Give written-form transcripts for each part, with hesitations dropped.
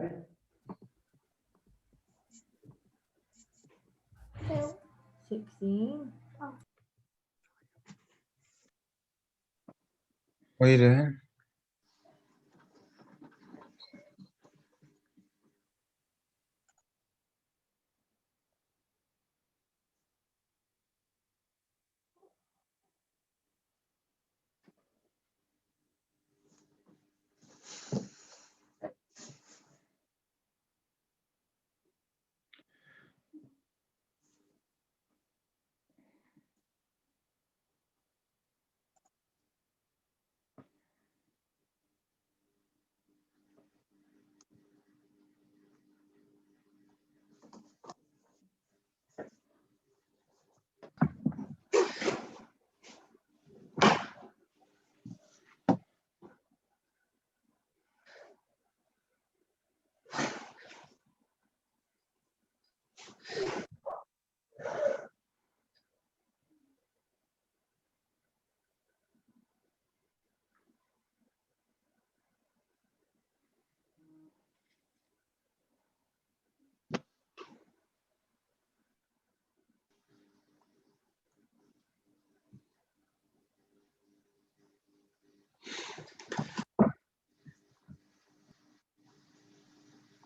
Two. 16. What are you doing?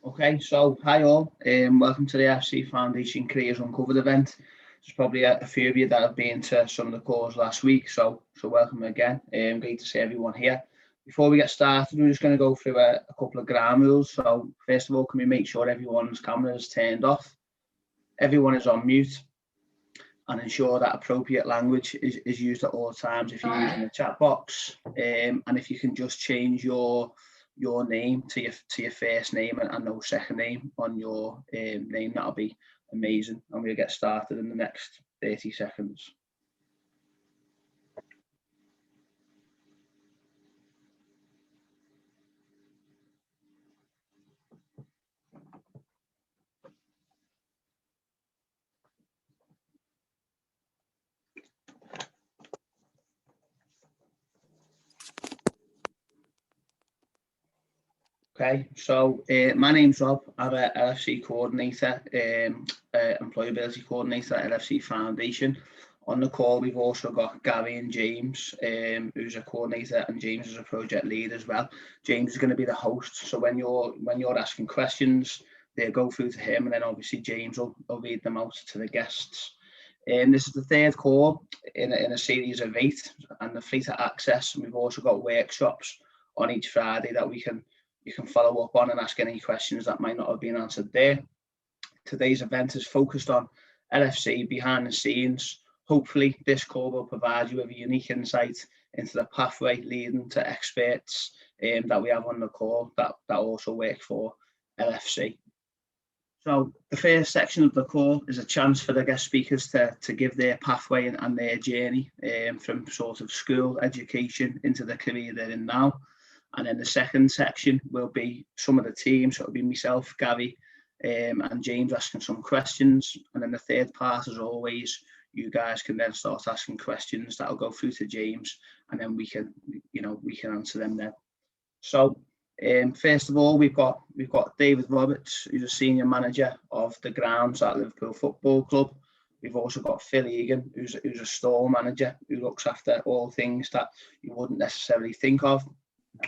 Okay, so hi all, welcome to the FC Foundation Careers Uncovered event. There's probably a few of you that have been to some of the calls last week, so welcome again. Great to see everyone here. Before we get started, we're just going to go through a couple of ground rules. So first of all, can we make sure everyone's camera is turned off? Everyone is on mute, and ensure that appropriate language is used at all times if you're using the chat box. And if you can just change your name to your first name and no second name on your name, that'll be amazing. And we'll get started in the next 30 seconds. Okay, so my name's Rob. I'm an LFC coordinator, employability coordinator at LFC Foundation. On the call, we've also got Gary and James, who's a coordinator, and James is a project lead as well. James is going to be the host, so when you're asking questions, they'll go through to him, and then obviously James will read them out to the guests. This is the third call in a series of 8, and they're free to access. And we've also got workshops on each Friday that you can follow up on and ask any questions that might not have been answered there. Today's event is focused on LFC behind the scenes. Hopefully this call will provide you with a unique insight into the pathway leading to experts that we have on the call that also work for LFC. So the first section of the call is a chance for the guest speakers to give their pathway and their journey from sort of school education into the career they're in now. And then the second section will be some of the team. So it'll be myself, Gary, and James asking some questions. And then the third part, as always, you guys can then start asking questions that'll go through to James, and then we can answer them then. So first of all, we've got David Roberts, who's a senior manager of the grounds at Liverpool Football Club. We've also got Phil Egan, who's a store manager who looks after all things that you wouldn't necessarily think of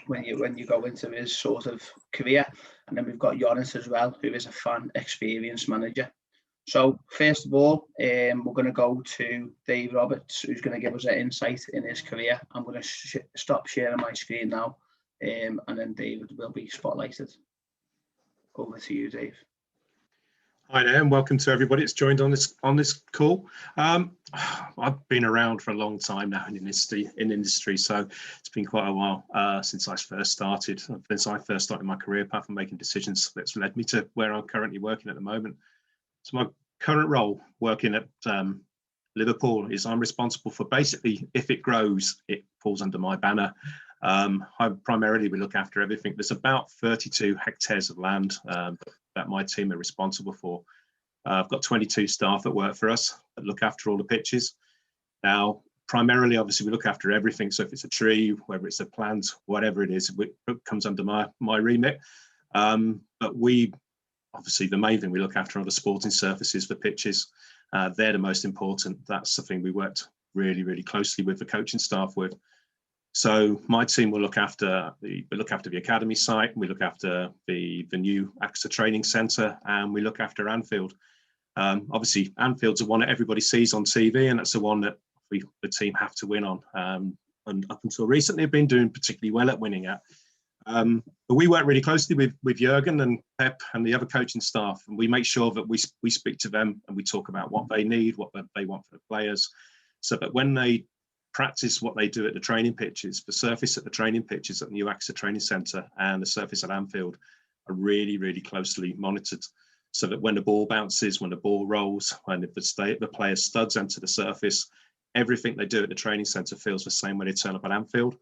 when you go into his sort of career. And then we've got Jonas as well, who is a fan experience manager. So first of all, we're going to go to Dave Roberts, who's going to give us an insight in his career. I'm going to stop sharing my screen now, and then David will be spotlighted. Over to you, Dave. Hi there, and welcome to everybody that's joined on this call. I've been around for a long time now in industry, so it's been quite a while since I first started. Since I first started my career path and making decisions that's led me to where I'm currently working at the moment. So my current role working at Liverpool is I'm responsible for basically, if it grows, it falls under my banner. I primarily we look after everything. There's about 32 hectares of land that my team are responsible for. I've got 22 staff that work for us that look after all the pitches. Now, primarily, obviously, we look after everything. So if it's a tree, whether it's a plant, whatever it is, it comes under my remit. But we, obviously, the main thing we look after are the sporting surfaces, the pitches. They're the most important. That's the thing we worked really, really closely with the coaching staff with. So my team will look after the academy site, we look after the new AXA training centre, and we look after Anfield. Obviously, Anfield's the one that everybody sees on TV, and that's the one that the team have to win on. And up until recently, have been doing particularly well at winning at. But we work really closely with Egan and Pep and the other coaching staff, and we make sure that we speak to them and we talk about what they need, what they want for the players, so that when they practice what they do at the training pitches, the surface at the training pitches at the new AXA training centre and the surface at Anfield are really, really closely monitored, so that when the ball bounces, when the ball rolls, when the player's studs enter the surface, everything they do at the training centre feels the same when they turn up at Anfield.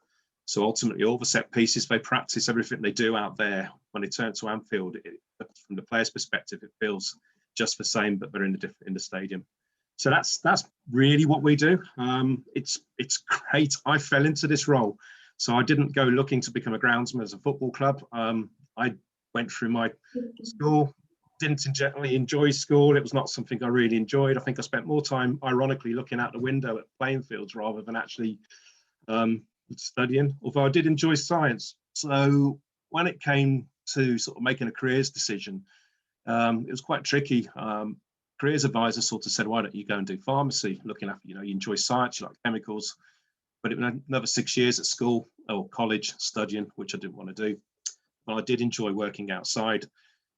So ultimately, all the set pieces they practice, everything they do out there, when they turn to Anfield, from the player's perspective, it feels just the same, but they're in the stadium. So that's really what we do. It's great. I fell into this role, so I didn't go looking to become a groundsman as a football club. I went through my school, didn't generally enjoy school. It was not something I really enjoyed. I think I spent more time, ironically, looking out the window at playing fields rather than actually studying, although I did enjoy science. So when it came to sort of making a careers decision, it was quite tricky. Careers advisor sort of said, why don't you go and do pharmacy, looking after, you enjoy science, you like chemicals. But it was another 6 years at school or college studying, which I didn't want to do. But I did enjoy working outside.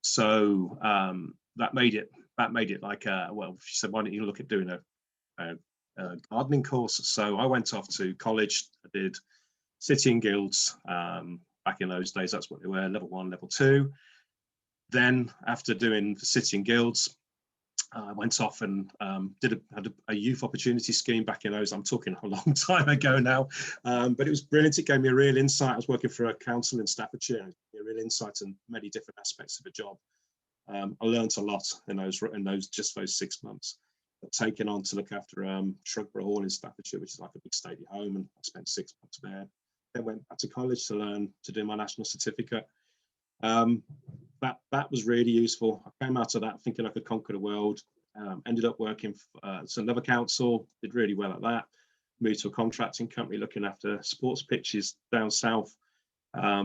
So that made it like, well, she said, why don't you look at doing a gardening course? So I went off to college. I did City and Guilds. Back in those days, that's what they were, level 1, level 2. Then after doing the City and Guilds, I went off and had a youth opportunity scheme back in those. I'm talking a long time ago now, but it was brilliant. It gave me a real insight. I was working for a council in Staffordshire, a real insight in many different aspects of the job. I learned a lot in those 6 months. But taken on to look after Shrubborough Hall in Staffordshire, which is like a big stately home, and I spent 6 months there. Then went back to college to learn to do my national certificate. That was really useful. I came out of that thinking I could conquer the world. Ended up working for another council, did really well at that. Moved to a contracting company looking after sports pitches down south. I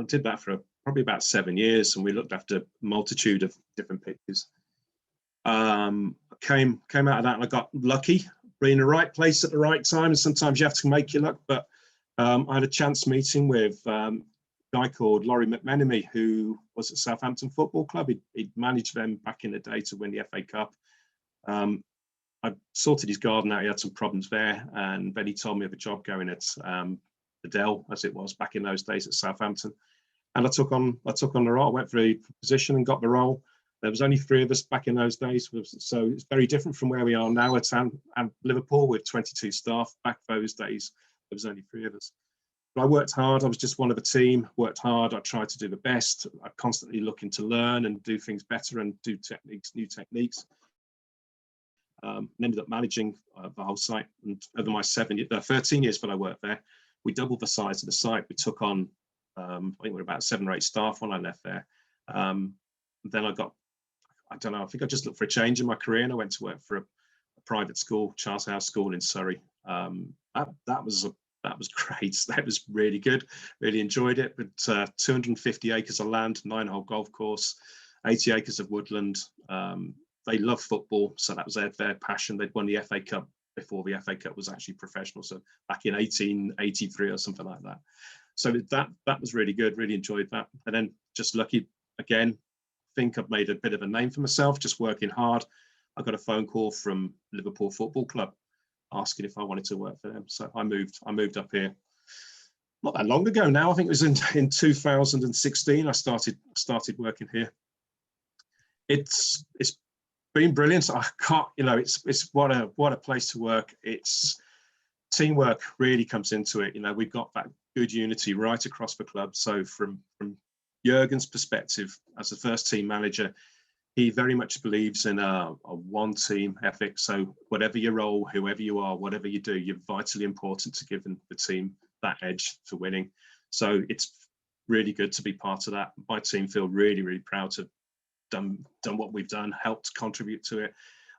did that for probably about 7 years, and we looked after a multitude of different pitches. Came out of that, and I got lucky, being in the right place at the right time, and sometimes you have to make your luck. But I had a chance meeting with guy called Laurie McMenemy, who was at Southampton Football Club. He'd managed them back in the day to win the FA Cup. I sorted his garden out. He had some problems there, and then he told me of a job going at the Dell, as it was back in those days at Southampton. And I took on the role. I went for a position and got the role. There was only 3 of us back in those days, so it's very different from where we are now at Liverpool with 22 staff. Back those days, there was only 3 of us. But I worked hard. I was just one of a team. Worked hard. I tried to do the best. I constantly looking to learn and do things better and do new techniques. And ended up managing the whole site. And over my 13 years that I worked there, we doubled the size of the site. We took on, I think we were about 7 or 8 staff when I left there. Then I don't know, I think I just looked for a change in my career, and I went to work for a private school, Charles House School in Surrey. That was great. That was really good. Really enjoyed it. But 250 acres of land, 9-hole golf course, 80 acres of woodland. They love football, so that was their passion. They'd won the FA Cup before the FA Cup was actually professional, so back in 1883 or something like that. So that was really good. Really enjoyed that. And then just lucky again. Think I've made a bit of a name for myself, just working hard. I got a phone call from Liverpool Football Club asking if I wanted to work for them. So I moved up here not that long ago now. I think it was in 2016 I started working here. It's been brilliant. I can't, it's what a place to work. It's teamwork really comes into it. We've got that good unity right across the club. So from Jurgen's perspective as the first team manager, he very much believes in a one team ethic. So whatever your role, whoever you are, whatever you do, you're vitally important to giving the team that edge for winning. So it's really good to be part of that. My team feel really, really proud to have done what we've done, helped contribute to it.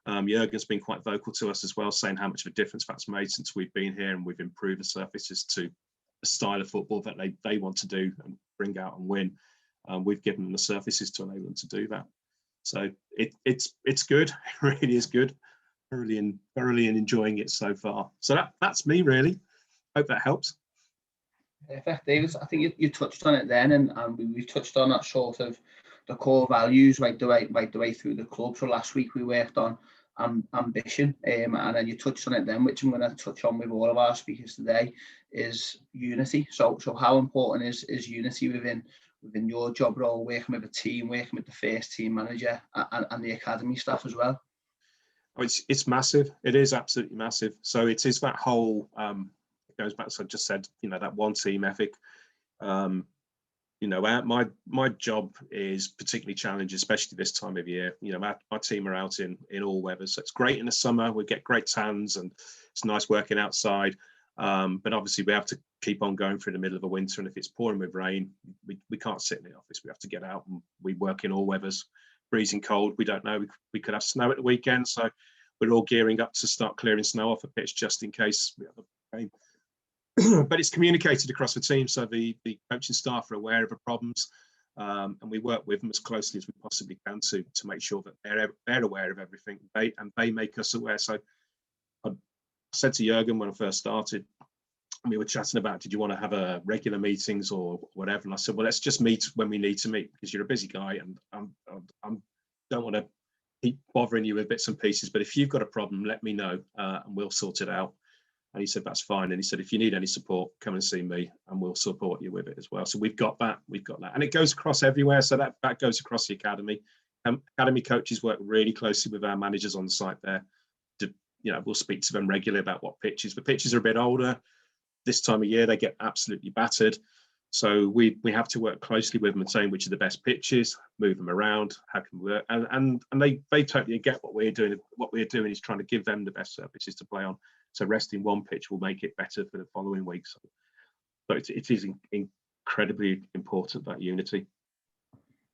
Jurgen's been quite vocal to us as well, saying how much of a difference that's made since we've been here, and we've improved the surfaces to the style of football that they want to do and bring out and win. We've given them the surfaces to enable them to do that. So it's good. It really is good. Thoroughly enjoying it so far. So that's me really. Hope that helps. Perfect, David. I think you touched on it then, and we touched on that sort of the core values right the way through the club. So last week we worked on ambition, and then you touched on it then, which I'm going to touch on with all of our speakers today, is unity. So how important is unity within your job role, working with a team, working with the first team manager and the academy staff as well? Oh, it's massive. It is absolutely massive. So it is that whole it goes back to what I just said, that one team ethic. My job is particularly challenging, especially this time of year. My team are out in all weathers, so it's great in the summer. We get great tans and it's nice working outside. But obviously we have to keep on going through the middle of the winter, and if it's pouring with rain, we can't sit in the office. We have to get out, and we work in all weathers. Freezing cold, we don't know. We could have snow at the weekend, so we're all gearing up to start clearing snow off a pitch just in case we have a game. But it's communicated across the team, so the coaching staff are aware of the problems, and we work with them as closely as we possibly can to make sure that they're aware of everything. They make us aware. So I said to Jurgen when I first started, and we were chatting about, did you want to have a regular meetings or whatever? And I said, well, let's just meet when we need to meet, because you're a busy guy, and I don't want to keep bothering you with bits and pieces. But if you've got a problem, let me know, and we'll sort it out. And he said, that's fine. And he said, if you need any support, come and see me and we'll support you with it as well. So we've got that. And it goes across everywhere. So that goes across the academy. Academy coaches work really closely with our managers on the site there. We'll speak to them regularly about what pitches. The pitches are a bit older. This time of year, they get absolutely battered. So we have to work closely with them and saying which are the best pitches, move them around, how can we work. And they totally get what we're doing. What we're doing is trying to give them the best surfaces to play on. So resting one pitch will make it better for the following week. So it is incredibly important, that unity.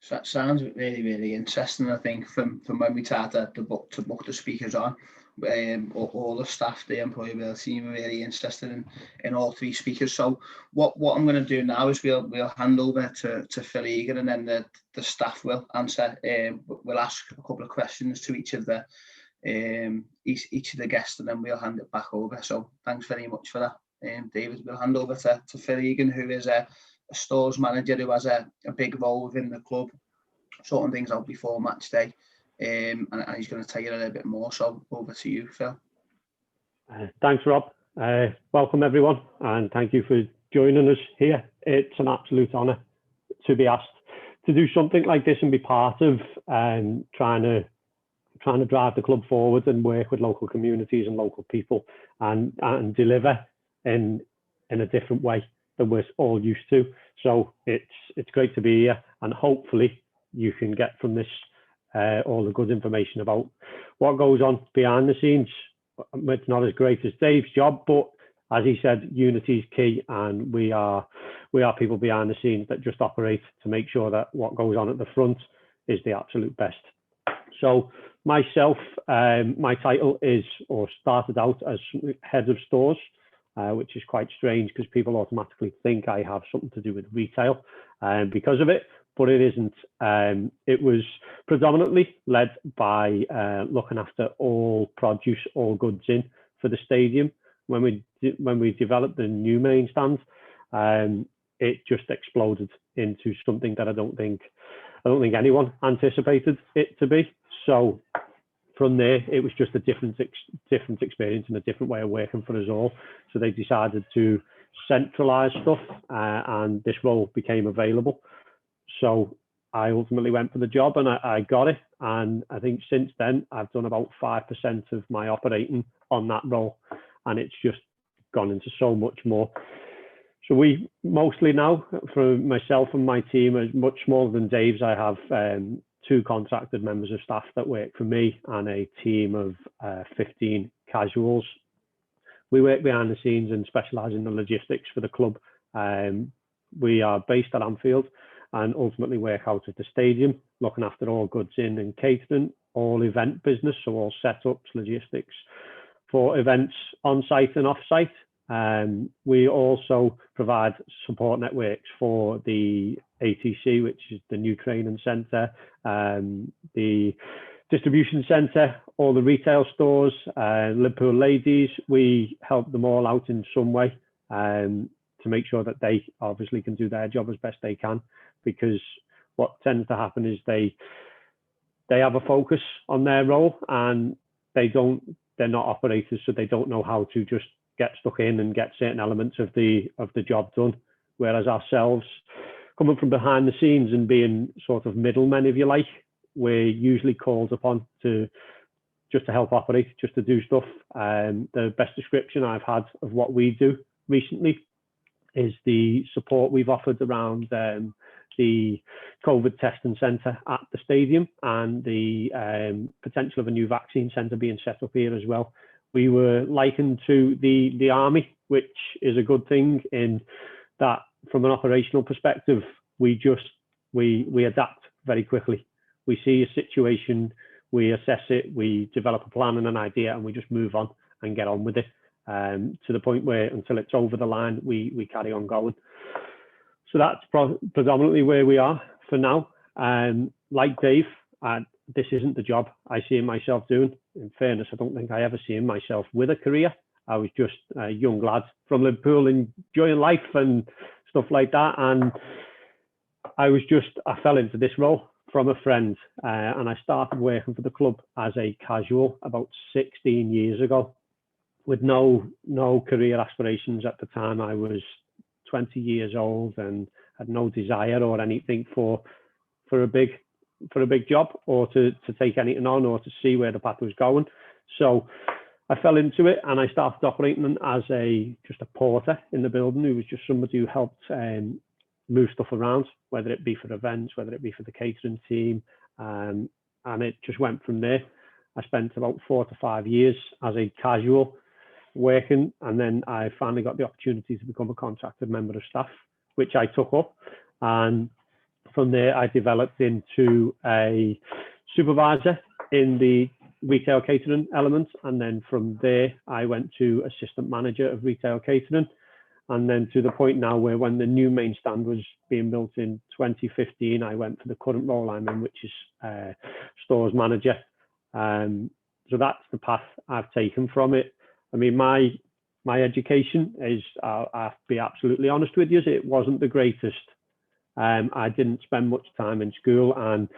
So that sounds really, really interesting. I think from when we started to book the speakers on, all the staff, the employability team are really interested in all three speakers. So what I'm going to do now is we'll hand over to Phil Egan, and then the staff will answer. We'll ask a couple of questions to each of the guests, and then we'll hand it back over. So thanks very much for that, David. We'll hand over to Phil Egan, who is a stores manager who has a big role within the club, sorting things out before match day, and he's going to tell you a little bit more. So over to you, Phil. Thanks, Rob. Welcome everyone, and thank you for joining us here. It's an absolute honour to be asked to do something like this and be part of trying to drive the club forward and work with local communities and local people and deliver in a different way than we're all used to. So it's great to be here, and hopefully you can get from this all the good information about what goes on behind the scenes. It's not as great as Dave's job, but as he said, unity is key, and we are people behind the scenes that just operate to make sure that what goes on at the front is the absolute best. So myself, my title is, or started out as head of stores, which is quite strange because people automatically think I have something to do with retail because of it, but it isn't. It was predominantly led by looking after all produce, all goods in for the stadium. When we developed the new main stand, it just exploded into something that I don't think anyone anticipated it to be. So from there, it was just a different experience and a different way of working for us all. So they decided to centralise stuff, and this role became available. So I ultimately went for the job, and I got it. And I think since then, I've done about 5% of my operating on that role, and it's just gone into so much more. So we mostly now, for myself and my team, is much smaller than Dave's. I have 2 contracted members of staff that work for me and a team of 15 casuals. We work behind the scenes and specialise in the logistics for the club. We are based at Anfield and ultimately work out at the stadium, looking after all goods in and catering, all event business, so all setups, logistics for events on site and off site. We also provide support networks for the ATC, which is the new training centre, the distribution centre, all the retail stores, Liverpool ladies. We help them all out in some way to make sure that they obviously can do their job as best they can, because what tends to happen is they have a focus on their role and they're not operators, so they don't know how to just get stuck in and get certain elements of the job done. Whereas ourselves, coming from behind the scenes and being sort of middlemen, if you like, we're usually called upon to help operate, just to do stuff. The best description I've had of what we do recently is the support we've offered around the COVID testing centre at the stadium and the potential of a new vaccine centre being set up here as well. We were likened to the army, which is a good thing in that from an operational perspective, we adapt very quickly. We see a situation, we assess it, we develop a plan and an idea, and we just move on and get on with it to the point where until it's over the line, we carry on going. So that's predominantly where we are for now. Like Dave, this isn't the job I see myself doing. In fairness, I don't think I ever see myself with a career. I was just a young lad from Liverpool enjoying life and stuff like that. And I fell into this role from a friend and I started working for the club as a casual about 16 years ago with no career aspirations at the time. I was 20 years old and had no desire or anything for a big job or to take anything on or to see where the path was going. So I fell into it and I started operating as just a porter in the building, who was just somebody who helped move stuff around, whether it be for events, whether it be for the catering team, and it just went from there. I spent about 4 to 5 years as a casual working, and then I finally got the opportunity to become a contracted member of staff, which I took up, and from there I developed into a supervisor in the retail catering element, and then from there I went to assistant manager of retail catering, and then to the point now where when the new main stand was being built in 2015, I went for the current role I'm in, which is stores manager. So that's the path I've taken from it. I mean, my education is, I'll have to be absolutely honest with you, it wasn't the greatest. I didn't spend much time in school, and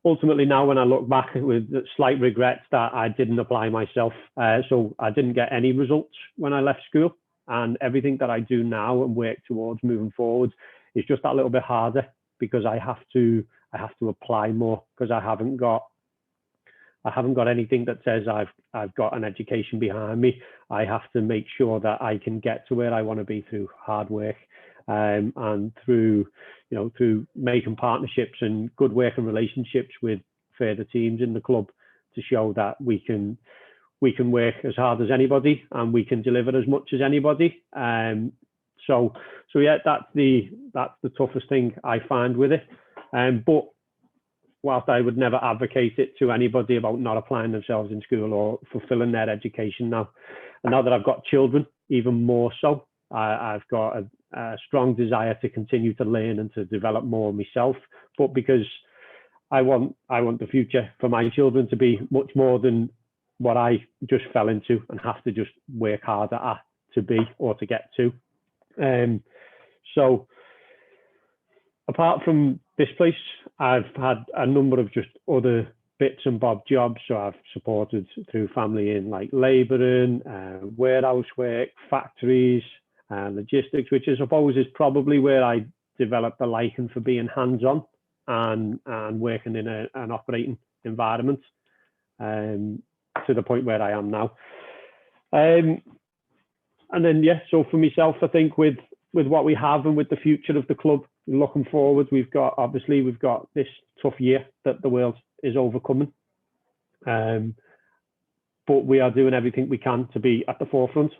ultimately now when I look back with slight regrets that I didn't apply myself. So I didn't get any results when I left school, and everything that I do now and work towards moving forward is just that little bit harder because I have to apply more, because I haven't got anything that says I've got an education behind me. I have to make sure that I can get to where I want to be through hard work, and through making partnerships and good working relationships with further teams in the club to show that we can work as hard as anybody and we can deliver as much as anybody. So yeah, that's the toughest thing I find with it. But whilst I would never advocate it to anybody about not applying themselves in school or fulfilling their education now, and now that I've got children, even more so, I've got a strong desire to continue to learn and to develop more myself. But because I want the future for my children to be much more than what I just fell into and have to just work harder at to be or to get to. So apart from this place, I've had a number of just other bits and bob jobs. So I've supported through family in like labouring, warehouse work, factories, logistics, which I suppose is probably where I developed a liking for being hands-on and working in an operating environment, to the point where I am now. And then, yeah, so for myself, I think with what we have and with the future of the club, looking forward, we've got this tough year that the world is overcoming. But we are doing everything we can to be at the forefront,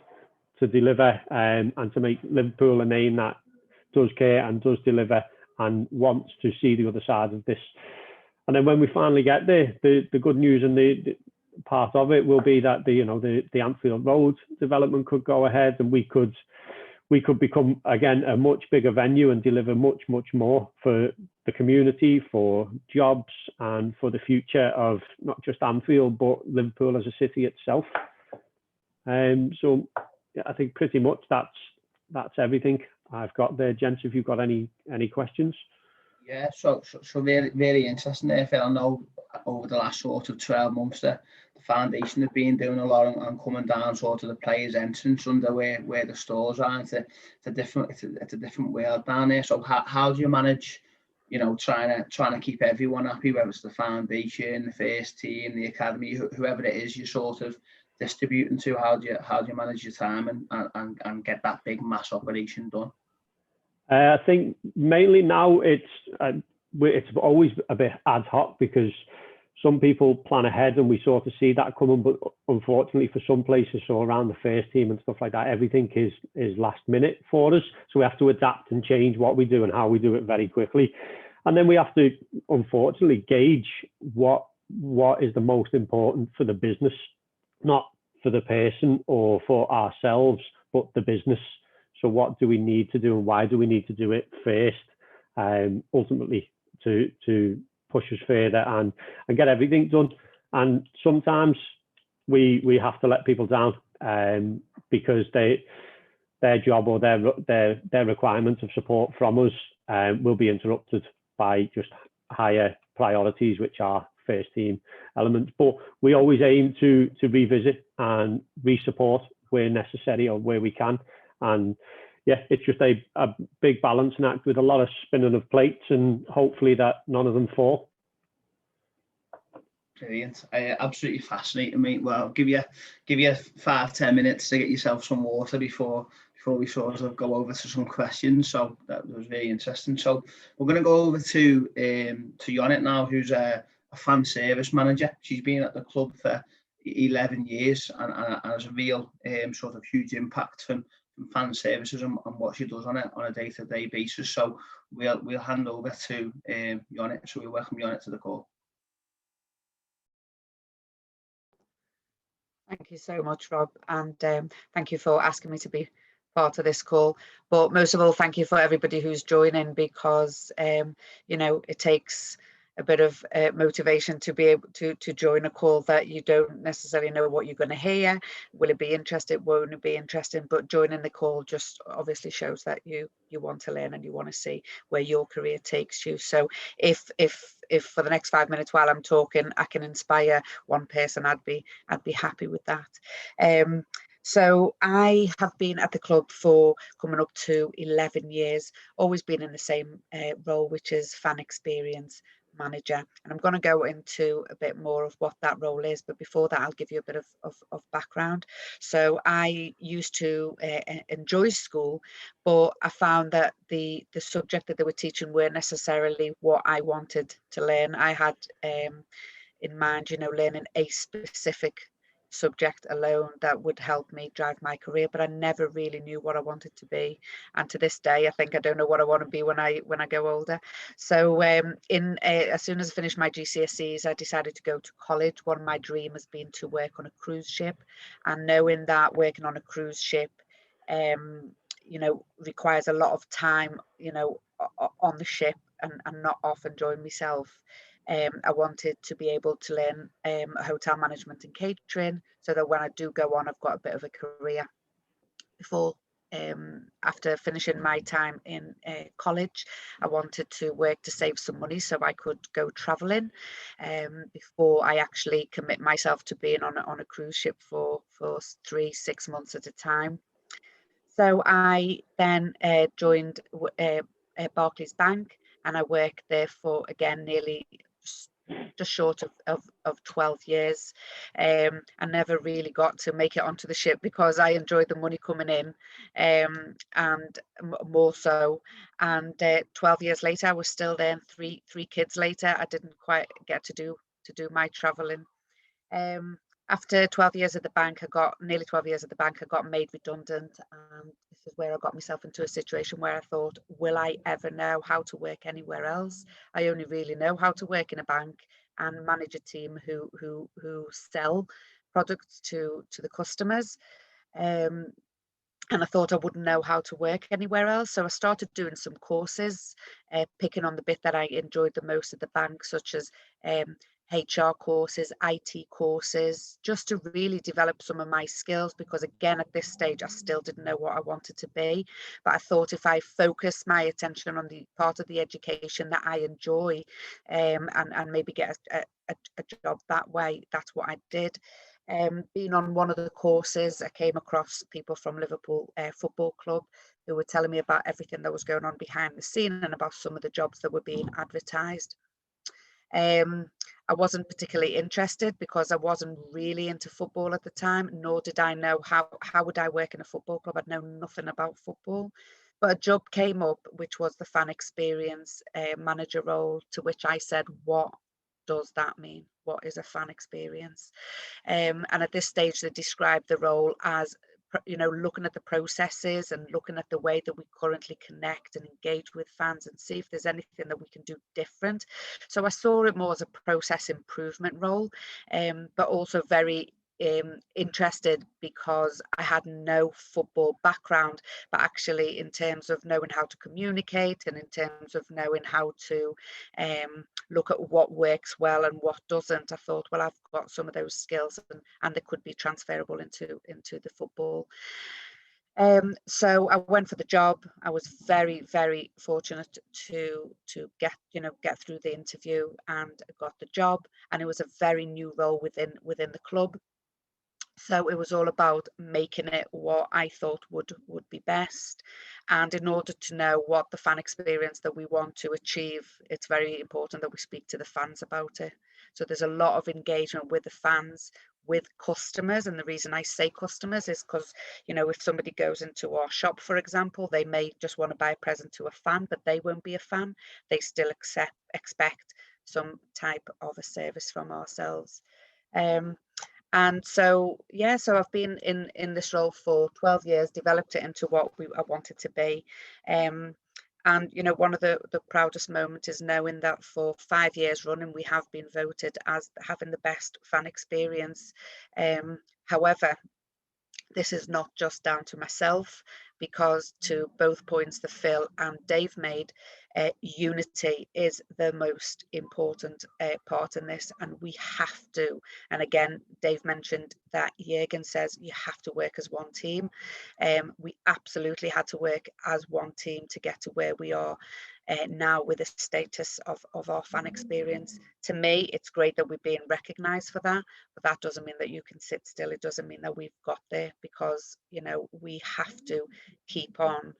to deliver and to make Liverpool a name that does care and does deliver and wants to see the other side of this. And then when we finally get there, the good news and the part of it will be that the Anfield Road development could go ahead, and we could become again a much bigger venue and deliver much more for the community, for jobs, and for the future of not just Anfield but Liverpool as a city itself. So yeah, I think pretty much that's everything I've got there, gents. If you've got any questions. Yeah, so very, very interesting there, Phil. I know over the last sort of 12 months that the foundation have been doing a lot and coming down sort of the players' entrance under where the stores are. It's a different world down there. So how do you manage, trying to keep everyone happy, whether it's the foundation, the first team, the academy, whoever it is you're sort of distributing to? How do you manage your time and get that big mass operation done? I think mainly now it's always a bit ad hoc, because some people plan ahead and we sort of see that coming, but unfortunately for some places, so around the first team and stuff like that, everything is last minute for us. So we have to adapt and change what we do and how we do it very quickly. And then we have to, unfortunately, gauge what is the most important for the business, not for the person or for ourselves, but the business. So what do we need to do and why do we need to do it first? Ultimately to push us further and get everything done. And sometimes we have to let people down because their job or their requirements of support from us will be interrupted by just higher priorities, which are first team elements. But we always aim to revisit and re-support where necessary or where we can. And yeah, it's just a big balancing act with a lot of spinning of plates, and hopefully that none of them fall. Brilliant. Absolutely fascinating, mate. Well, I'll give you 5-10 minutes to get yourself some water before we sort of go over to some questions. So that was very interesting. So we're going to go over to Yonit now, who's a fan service manager. She's been at the club for 11 years and has a real sort of huge impact from fan services and what she does on a day-to-day basis. So we'll hand over to Yonit. So we welcome Yonit to the call. Thank you so much, Rob, and thank you for asking me to be part of this call. But most of all, thank you for everybody who's joining, because it takes a bit of motivation to be able to join a call that you don't necessarily know what you're going to hear. Will it be interesting? Won't it be interesting? But joining the call just obviously shows that you want to learn and you want to see where your career takes you. So if for the next 5 minutes while I'm talking I can inspire one person, I'd be happy with that. So I have been at the club for coming up to 11 years, always been in the same role, which is fan experience manager, and I'm going to go into a bit more of what that role is, but before that I'll give you a bit of background. So I used to enjoy school, but I found that the subject that they were teaching weren't necessarily what I wanted to learn. I had in mind, learning a specific subject alone that would help me drive my career, but I never really knew what I wanted to be, and to this day I think I don't know what I want to be when I go older. So as soon as I finished my GCSEs, I decided to go to college. One of my dreams has been to work on a cruise ship, and knowing that working on a cruise ship requires a lot of time on the ship and not off enjoying myself. I wanted to be able to learn hotel management and catering, so that when I do go on, I've got a bit of a career. Before, after finishing my time in college, I wanted to work to save some money so I could go travelling before I actually commit myself to being on a cruise ship for 3-6 months at a time. So I then joined Barclays Bank, and I worked there for, again, nearly just short of 12 years. I never really got to make it onto the ship because I enjoyed the money coming in, and more so. And 12 years later, I was still there. And three kids later, I didn't quite get to do my traveling. After 12 years at the bank, nearly 12 years at the bank, I got made redundant, and this is where I got myself into a situation where I thought, will I ever know how to work anywhere else? I only really know how to work in a bank and manage a team who sell products to the customers. And I thought I wouldn't know how to work anywhere else. So I started doing some courses, picking on the bit that I enjoyed the most at the bank, such as HR courses, IT courses, just to really develop some of my skills, because again, at this stage, I still didn't know what I wanted to be. But I thought if I focus my attention on the part of the education that I enjoy, and maybe get a job that way, that's what I did. Being on one of the courses, I came across people from Liverpool Football Club who were telling me about everything that was going on behind the scene and about some of the jobs that were being advertised. I wasn't particularly interested because I wasn't really into football at the time, nor did I know how would I work in a football club. I'd know nothing about football. But a job came up, which was the fan experience manager role, to which I said, what does that mean? What is a fan experience? And at this stage, they described the role as, looking at the processes and looking at the way that we currently connect and engage with fans and see if there's anything that we can do different. So I saw it more as a process improvement role, but also very interested because I had no football background, but actually in terms of knowing how to communicate and in terms of knowing how to look at what works well and what doesn't, I thought, well, I've got some of those skills and they could be transferable into the football. So I went for the job. I was very, very fortunate to get through the interview and got the job. And it was a very new role within the club. So it was all about making it what I thought would be best. And in order to know what the fan experience that we want to achieve, it's very important that we speak to the fans about it. So there's a lot of engagement with the fans, with customers. And the reason I say customers is because, if somebody goes into our shop, for example, they may just want to buy a present to a fan, but they won't be a fan. They still expect some type of a service from ourselves. And so I've been in this role for 12 years, developed it into what I wanted to be. And one of the proudest moments is knowing that for 5 years running, we have been voted as having the best fan experience. However, this is not just down to myself, because to both points that Phil and Dave made, unity is the most important part in this, and we have to. And again, Dave mentioned that Egan says you have to work as one team. We absolutely had to work as one team to get to where we are now with the status of our fan experience. To me, it's great that we're being recognised for that, but that doesn't mean that you can sit still. It doesn't mean that we've got there, because we have to keep on,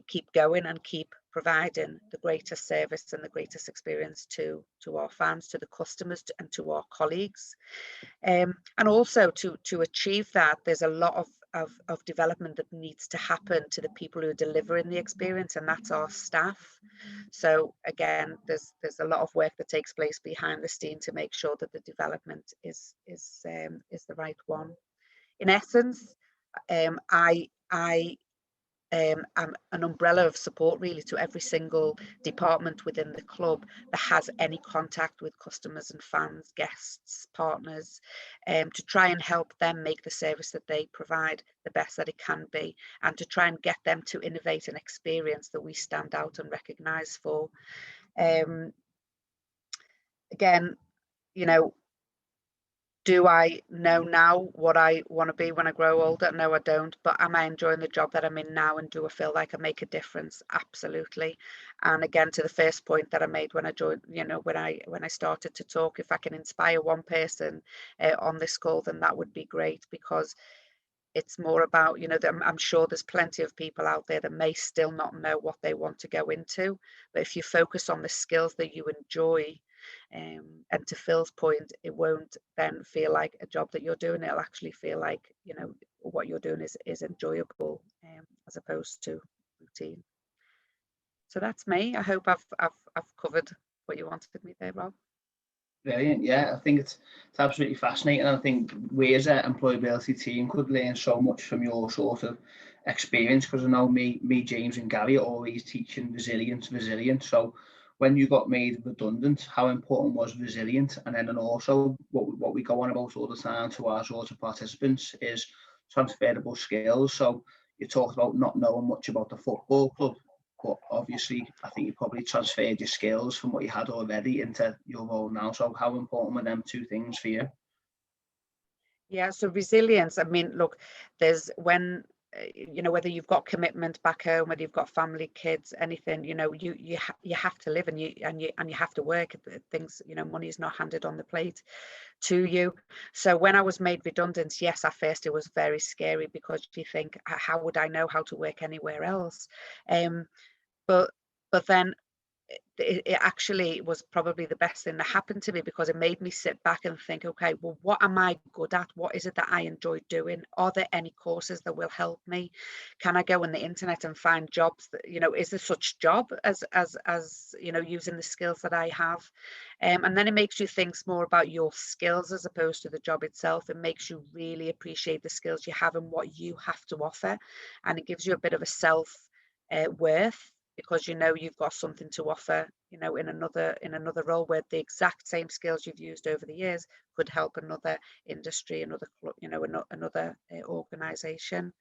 keep going and keep providing the greatest service and the greatest experience to our fans, to the customers, and to our colleagues. And also to achieve that, there's a lot of development that needs to happen to the people who are delivering the experience, and that's our staff. So again, there's a lot of work that takes place behind the scene to make sure that the development is the right one. In essence, I'm an umbrella of support really to every single department within the club that has any contact with customers and fans, guests, partners, to try and help them make the service that they provide the best that it can be, and to try and get them to innovate an experience that we stand out and recognise for. Again, do I know now what I want to be when I grow older? No, I don't. But am I enjoying the job that I'm in now, and do I feel like I make a difference? Absolutely. And again, to the first point that I made when I joined, when I started to talk, if I can inspire one person on this call, then that would be great, because it's more about, I'm sure there's plenty of people out there that may still not know what they want to go into. But if you focus on the skills that you enjoy, and to Phil's point, it won't then feel like a job that you're doing. It'll actually feel like, what you're doing is enjoyable, as opposed to routine. So that's me. I hope I've covered what you wanted me there, Rob. Brilliant. Yeah, I think it's absolutely fascinating. I think we as an employability team could learn so much from your sort of experience, because I know me, James and Gary are always teaching resilience. So when you got made redundant, how important was resilience? And then also what we go on about all the time to our sort of participants is transferable skills. So you talked about not knowing much about the football club, but obviously I think you probably transferred your skills from what you had already into your role now. So how important were them two things for you? Yeah, so resilience, I mean, look, there's when you know, whether you've got commitment back home, whether you've got family, kids, anything, you know, you have to live, and you have to work. Things, you know, money is not handed on the plate to you. So when I was made redundant, yes, at first it was very scary, because you think, how would I know how to work anywhere else? But then it actually was probably the best thing that happened to me, because it made me sit back and think, okay, well, what am I good at? What is it that I enjoy doing? Are there any courses that will help me? Can I go on the internet and find jobs that, you know, is there such job as you know, using the skills that I have? And then it makes you think more about your skills as opposed to the job itself. It makes you really appreciate the skills you have and what you have to offer, and it gives you a bit of a self worth, because you know you've got something to offer, you know, in another role, where the exact same skills you've used over the years could help another industry, another, you know, another organization.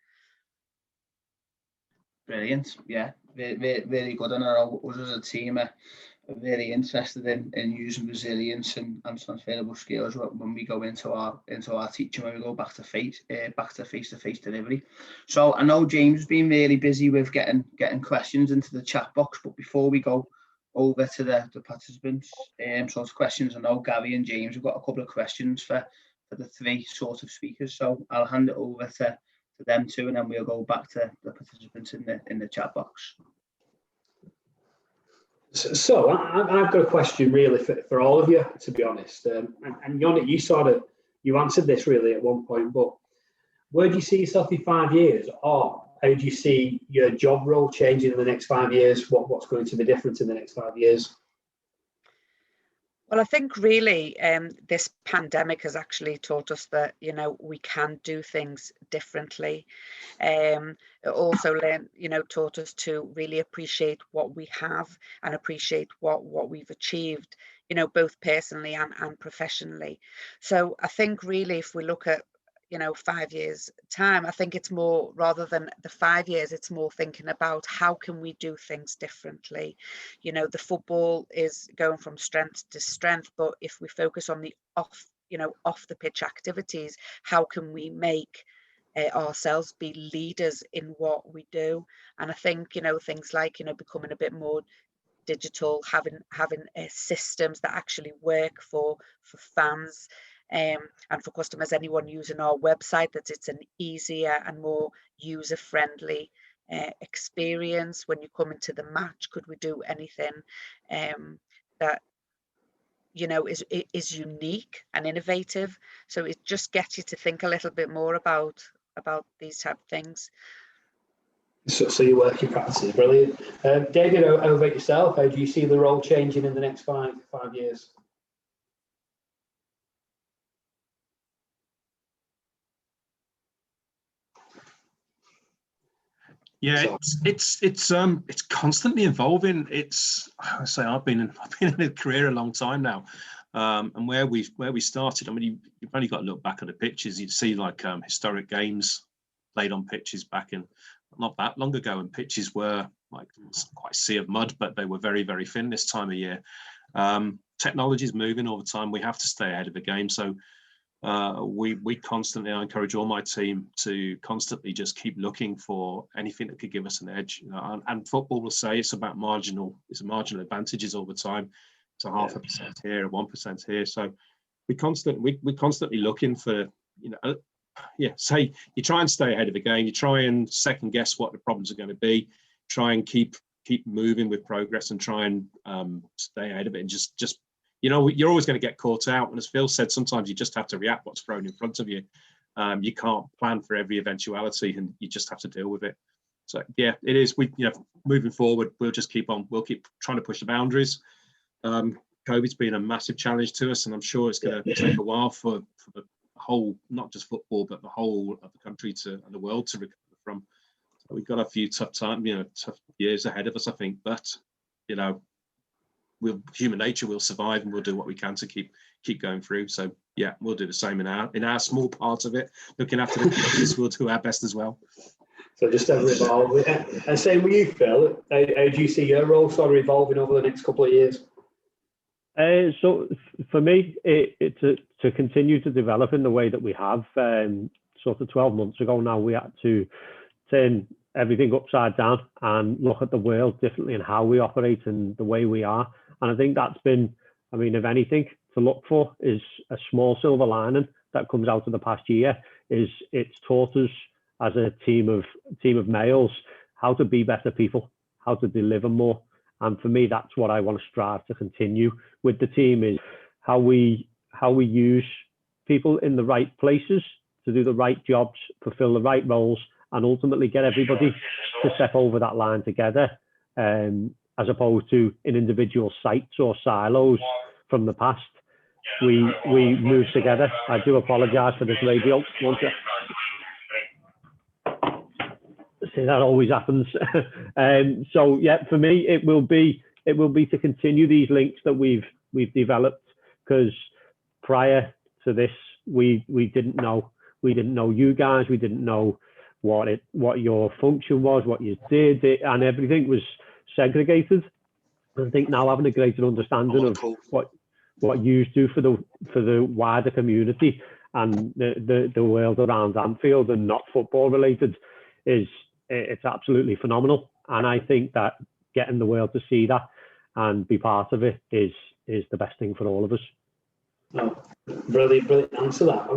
Brilliant. Yeah, very good. And I know us as a team are very interested in using resilience and transferable skills when we go into our teaching, when we go back to face-to-face delivery. So I know James has been really busy with getting questions into the chat box, but before we go over to the participants, sort of questions, I know Gary and James have got a couple of questions for the three sort of speakers, so I'll hand it over to them two, and then we'll go back to the participants in the chat box. So I've got a question really for all of you, to be honest. And you answered this really at one point, but where do you see yourself in 5 years, or how do you see your job role changing in the next 5 years? What's going to be different in the next 5 years? Well, I think really this pandemic has actually taught us that, you know, we can do things differently. It also taught us to really appreciate what we have and appreciate what we've achieved, you know, both personally and professionally. So I think really, if we look at, you know, 5 years time, I think it's more, rather than the 5 years, it's more thinking about how can we do things differently. You know, the football is going from strength to strength, but if we focus on the off the pitch activities, how can we make ourselves be leaders in what we do? And I think, you know, things like, you know, becoming a bit more digital, having systems that actually work for fans and for customers, anyone using our website, that it's an easier and more user-friendly experience when you come into the match. Could we do anything that, you know, is unique and innovative? So it just gets you to think a little bit more about these type of things. So your working practice is brilliant. David, over at yourself, how do you see the role changing in the next 5 years? Yeah, it's constantly evolving. I've been in a career a long time now, and where we started, I mean, you've only got to look back at the pitches. You'd see like historic games played on pitches back in not that long ago, and pitches were like quite a sea of mud, but they were very, very thin this time of year. Technology is moving all the time. We have to stay ahead of the game. So we constantly, I encourage all my team to constantly just keep looking for anything that could give us an edge. You know, and football will say it's about marginal advantages all the time. It's a 0.5% here, 1% here. So we're constantly looking for, you know, say you try and stay ahead of the game. You try and second guess what the problems are going to be. Try and keep moving with progress and try and stay ahead of it. And just you know, you're always going to get caught out. And as Phil said, sometimes you just have to react what's thrown in front of you. You can't plan for every eventuality, and you just have to deal with it. So yeah, it is. Moving forward, we'll keep trying to push the boundaries. COVID's been a massive challenge to us, and I'm sure it's going to take a while for the whole, not just football, but the whole of the country and the world to recover from. So we've got a few tough years ahead of us, I think. But human nature will survive, and we'll do what we can to keep going through. So yeah, we'll do the same in our small part of it. Looking after the kids, we'll do our best as well. So just ever evolve. And same with you, Phil. How do you see your role sort of evolving over the next couple of years? So for me, it's to continue to develop in the way that we have. Sort of 12 months ago now, we had to turn everything upside down and look at the world differently and how we operate and the way we are. And I think that's been, if anything to look for is a small silver lining that comes out of the past year, is it's taught us as a team of males how to be better people, how to deliver more. And for me, that's what I want to strive to continue with the team, is how we use people in the right places to do the right jobs, fulfill the right roles, and ultimately get everybody to step over that line together, as opposed to in individual sites or silos from the past. We move together. I do apologise for this radio. See, that always happens. So yeah, for me, it will be to continue these links that we've developed, because prior to this, we didn't know you guys, we didn't know what your function was, what you did, and everything was segregated. I think now having a greater understanding of what you do for the wider community and the world around Anfield and not football related it's absolutely phenomenal. And I think that getting the world to see that and be part of it is the best thing for all of us. Oh, brilliant answer that.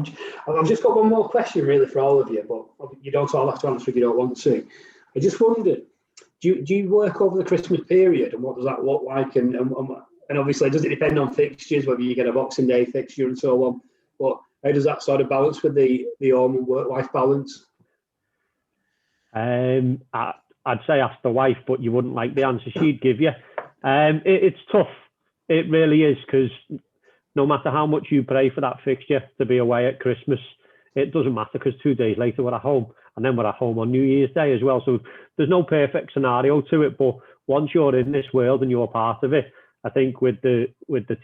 I've just got one more question really for all of you, but you don't all have to answer if you don't want to. I just wondered, do you work over the Christmas period, and what does that look like? And obviously, does it depend on fixtures, whether you get a Boxing Day fixture and so on? But how does that sort of balance with the home and work-life balance? I'd say ask the wife, but you wouldn't like the answer she'd give you. It's tough. It really is, because no matter how much you pray for that fixture to be away at Christmas, it doesn't matter, because 2 days later we're at home, and then we're at home on New Year's Day as well. So there's no perfect scenario to it. But once you're in this world and you're part of it, I think with the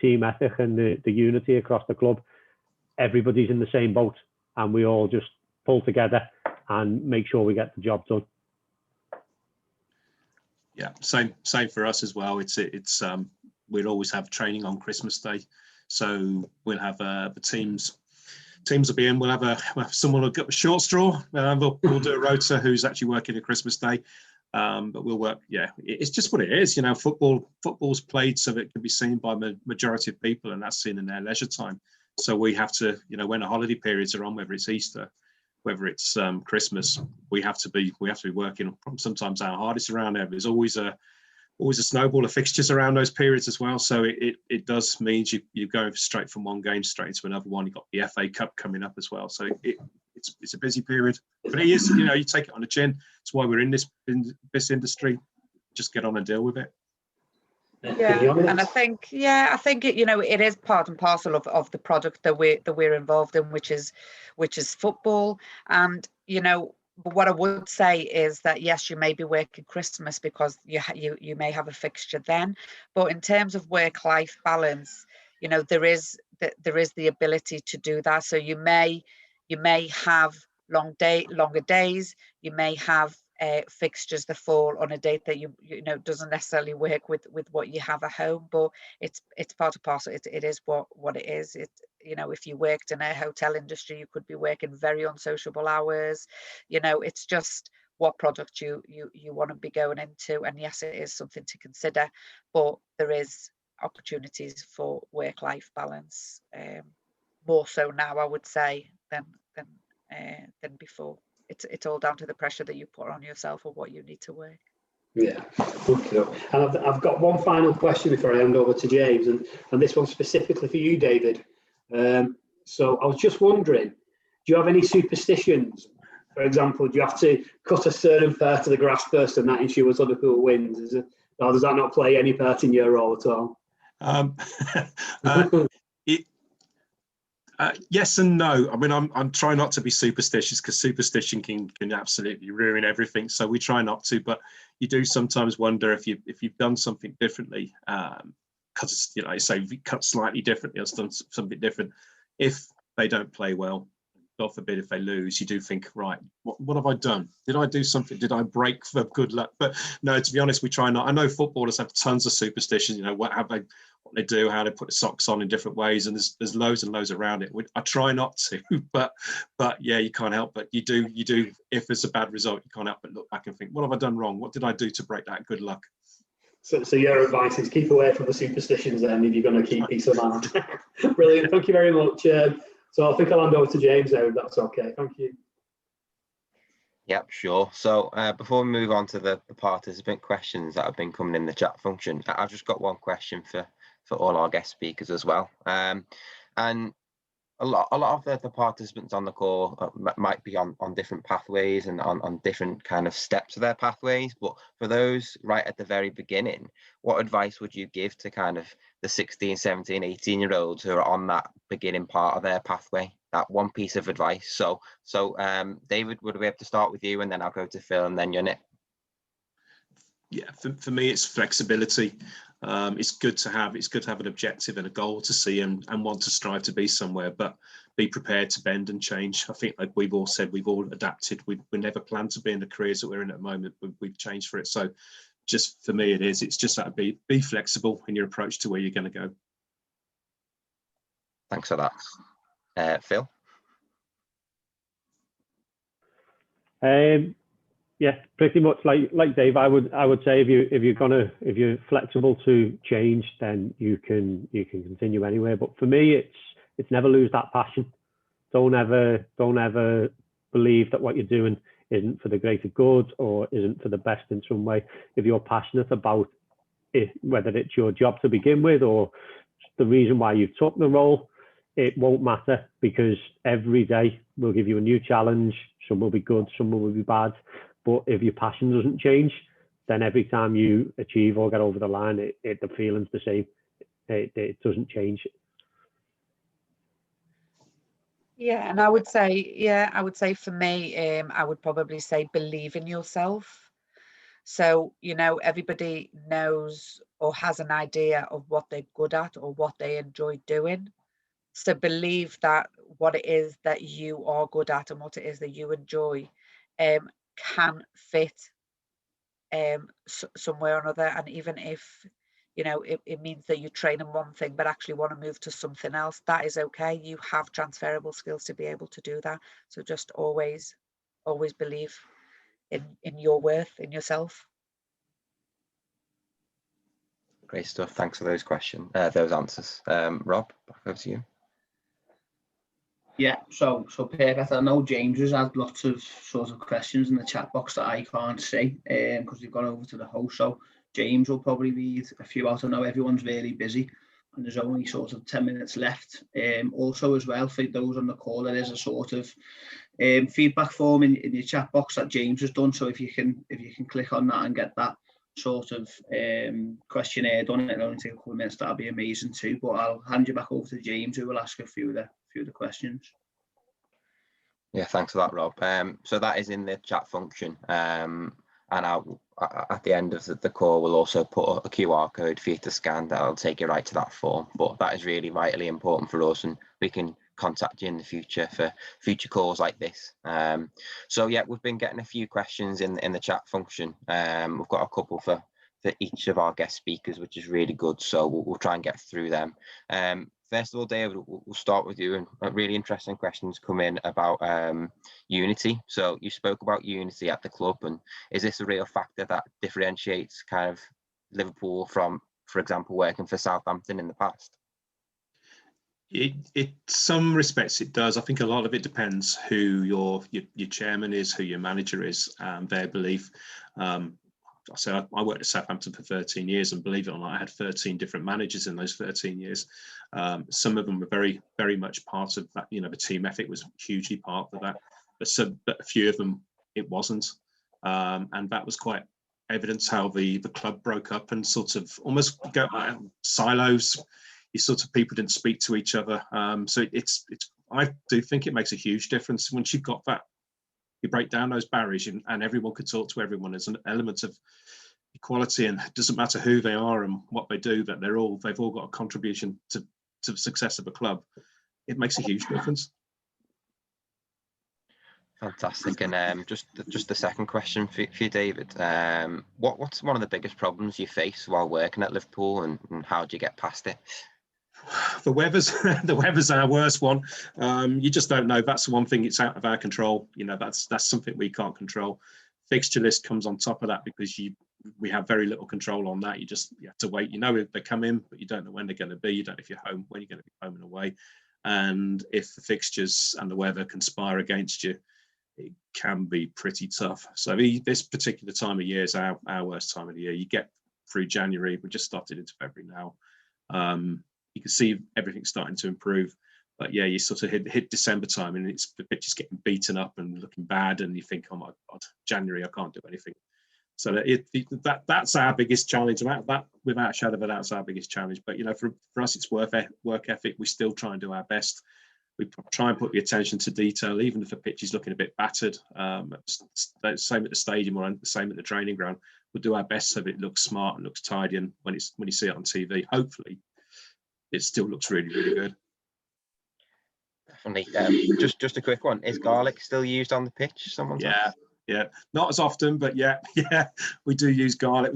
team ethic and the unity across the club, everybody's in the same boat, and we all just pull together and make sure we get the job done. Yeah, same for us as well. It's we'll always have training on Christmas Day, so we'll have the teams will be in. We'll have someone who'll get a short straw. We'll do a rota who's actually working at Christmas Day, but we'll work. Yeah, it's just what it is. Football's played so that it can be seen by the majority of people, and that's seen in their leisure time. So we have to, when the holiday periods are on, whether it's Easter, whether it's Christmas, we have to be working sometimes our hardest around there. There's always a snowball of fixtures around those periods as well. So it does mean you go straight from one game straight into another one. You've got the FA Cup coming up as well. So it's a busy period. But it is, you take it on the chin. It's why we're in this industry. Just get on and deal with it. Yeah, and I think it, it is part and parcel of the product that we're involved in, which is football. And but what I would say is that yes, you may be working Christmas because you may have a fixture then, but in terms of work-life balance, there is the ability to do that. So you may have longer days. You may have fixtures that fall on a date that you doesn't necessarily work with what you have at home, but it's part and parcel. It is what it is. If you worked in a hotel industry, you could be working very unsociable hours. It's just what product you want to be going into. And yes, it is something to consider, but there is opportunities for work-life balance, more so now, I would say, than before. It's all down to the pressure that you put on yourself or what you need to work. Yeah, okay. And I've got one final question before I hand over to James, and this one's specifically for you, David. So I was just wondering, do you have any superstitions? For example, do you have to cut a certain part of the grass first and that ensures Liverpool wins? Or does that not play any part in your role at all? Um, it, yes and no. I mean, I'm trying not to be superstitious because superstition can absolutely ruin everything. So we try not to, but you do sometimes wonder if you've done something differently, because it's, you know, I say if you cut slightly differently or done something different. If they don't play well, God forbid if they lose, you do think, right, what have I done? Did I do something? Did I break for good luck? But no, to be honest, we try not. I know footballers have tons of superstitions, you know, what they do, how they put the socks on in different ways, and there's loads and loads around it. I try not to, but yeah, you can't help but you do. If it's a bad result, you can't help but look back and think, what have I done wrong? What did I do to break that good luck? So your advice is keep away from the superstitions then if you're going to keep peace of mind. Brilliant. Thank you very much. So I think I'll hand over to James now, if that's okay. Thank you. Yep, sure. So before we move on to the participant questions that have been coming in the chat function, I've just got one question for all our guest speakers as well. And a lot of the participants on the call might be on different pathways and on different kind of steps of their pathways. But for those right at the very beginning, what advice would you give to kind of the 16, 17, 18-year-olds who are on that beginning part of their pathway? That one piece of advice. So David, would we have to start with you, and then I'll go to Phil and then Yonit? Yeah, for me, it's flexibility. It's good to have an objective and a goal to see and want to strive to be somewhere, but be prepared to bend and change. I think, like we've all said, we've all adapted. We never planned to be in the careers that we're in at the moment. We've changed for it. So just for me, it's just that be flexible in your approach to where you're going to go. Thanks for that. Phil? Yeah, pretty much like Dave. I would say if you're flexible to change, then you can continue anywhere. But for me, it's never lose that passion. Don't ever believe that what you're doing isn't for the greater good or isn't for the best in some way. If you're passionate about it, whether it's your job to begin with or the reason why you took the role, it won't matter, because every day will give you a new challenge. Some will be good, some will be bad. But if your passion doesn't change, then every time you achieve or get over the line, the feeling's the same. It doesn't change. Yeah, and I would say for me, I would probably say believe in yourself. So, you know, everybody knows or has an idea of what they're good at or what they enjoy doing. So believe that what it is that you are good at and what it is that you enjoy can fit somewhere or another. And even if, you know, it means that you train in one thing but actually want to move to something else, that is okay. You have transferable skills to be able to do that. So just always believe in your worth, in yourself. Great stuff. Thanks for those questions, those answers. Rob, back over to you. Yeah, so perfect. I know James has had lots of sort of questions in the chat box that I can't see because we've gone over to the host. So James will probably read a few out. I know everyone's really busy and there's only sort of 10 minutes left. Also as well, for those on the call, there is a sort of feedback form in your chat box that James has done. So if you can click on that and get that sort of questionnaire done, it'll only take a couple of minutes. That'll be amazing too. But I'll hand you back over to James, who will ask a few of the questions. Yeah, thanks for that, Rob. So that is in the chat function, and at the end of the call we'll also put a QR code for you to scan that'll take you right to that form. But that is really vitally important for us, and we can contact you in the future for future calls like this. So yeah, we've been getting a few questions in the chat function. We've got a couple for each of our guest speakers, which is really good, so we'll try and get through them. First of all, David, we'll start with you, and really interesting questions come in about unity. So you spoke about unity at the club, and is this a real factor that differentiates kind of Liverpool from, for example, working for Southampton in the past? In some respects it does. I think a lot of it depends who your chairman is, who your manager is, their belief. So I worked at Southampton for 13 years, and believe it or not, I had 13 different managers in those 13 years. Some of them were very, very much part of that. You know, the team ethic was hugely part of that, but a few of them it wasn't, and that was quite evidence how the club broke up and sort of almost go silos. You sort of people didn't speak to each other. So it's I do think it makes a huge difference once you've got that. You break down those barriers and everyone could talk to everyone. There's an element of equality, and it doesn't matter who they are and what they do, that they've all got a contribution to the success of a club. It makes a huge difference. Fantastic. And just the second question for you, David. What's one of the biggest problems you face while working at Liverpool, and how do you get past it? The weather's our worst one. You just don't know. That's the one thing, it's out of our control. You know, that's something we can't control. Fixture list comes on top of that because we have very little control on that. You have to wait. You know if they come in, but you don't know when they're going to be. You don't know if you're home, when you're going to be home and away. And if the fixtures and the weather conspire against you, it can be pretty tough. So this particular time of year is our worst time of the year. You get through January, we just started into February now. You can see everything starting to improve, but yeah, you sort of hit December time and the pitch is getting beaten up and looking bad, and you think, oh my God, January, I can't do anything. So that's our biggest challenge. That, without a shadow of a doubt, that's our biggest challenge. But you know, for us, it's work ethic. We still try and do our best. We try and put the attention to detail, even if the pitch is looking a bit battered. Same at the stadium or the same at the training ground. We'll do our best so that it looks smart and looks tidy, and when you see it on TV, hopefully it still looks really, really good. Definitely. Just a quick one. Is garlic still used on the pitch? Yeah, not as often, but yeah, we do use garlic.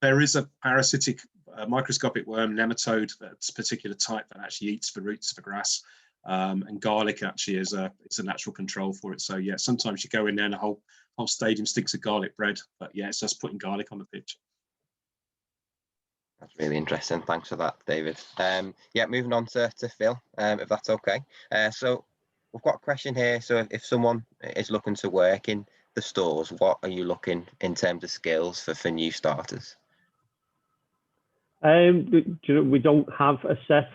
There is a parasitic microscopic worm, nematode, that's a particular type that actually eats the roots of the grass, and garlic actually is a natural control for it. So yeah, sometimes you go in there and the whole stadium stinks of garlic bread, but yeah, it's just putting garlic on the pitch. That's really interesting. Thanks for that, David. Yeah, moving on to Phil, if that's okay. So we've got a question here. So if someone is looking to work in the stores, what are you looking in terms of skills for new starters? We don't have a set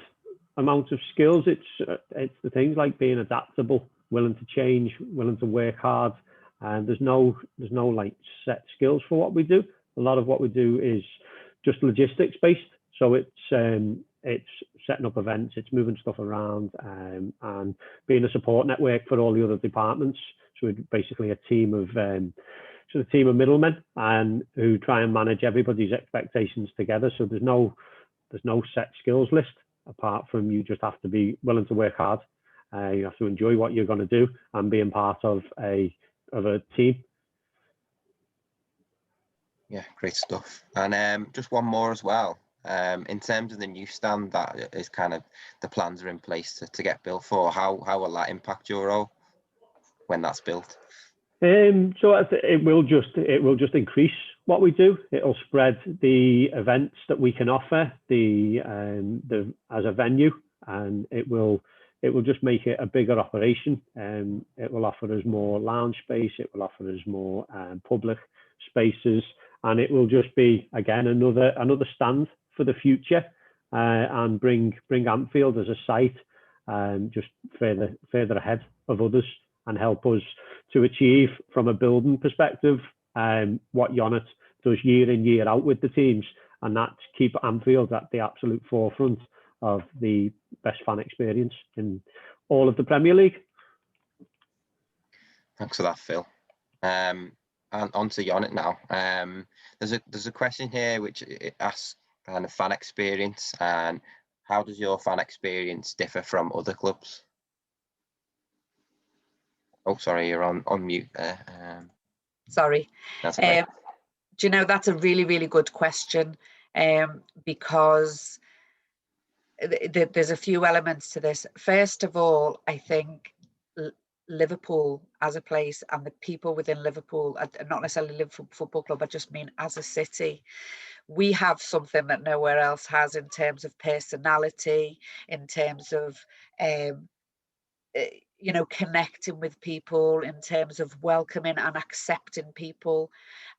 amount of skills. It's the things like being adaptable, willing to change, willing to work hard, and there's no like set skills for what we do. A lot of what we do is just logistics based, so it's setting up events, it's moving stuff around, and being a support network for all the other departments. So we're basically a team of middlemen and who try and manage everybody's expectations together. So there's no set skills list, apart from you just have to be willing to work hard. You have to enjoy what you're going to do and being part of a team. Yeah, great stuff. And just one more as well. In terms of the new stand that is kind of the plans are in place to get built for, how will that impact your role when that's built? So it will just increase what we do. It'll spread the events that we can offer as a venue, and it will just make it a bigger operation. It will offer us more lounge space. It will offer us more public spaces. And it will just be, again, another stand for the future, and bring Anfield as a site just further ahead of others, and help us to achieve, from a building perspective, what Yonit does year in, year out with the teams, and that's keep Anfield at the absolute forefront of the best fan experience in all of the Premier League. Thanks for that, Phil. And on to Yonit now. There's a question here which it asks kind of fan experience, and how does your fan experience differ from other clubs? Oh, sorry, you're on mute there. Sorry. That's okay. Do you know, that's a really, really good question, because there's a few elements to this. First of all, I think Liverpool as a place and the people within Liverpool, not necessarily Liverpool Football Club, I just mean as a city, we have something that nowhere else has in terms of personality, in terms of you know, connecting with people, in terms of welcoming and accepting people.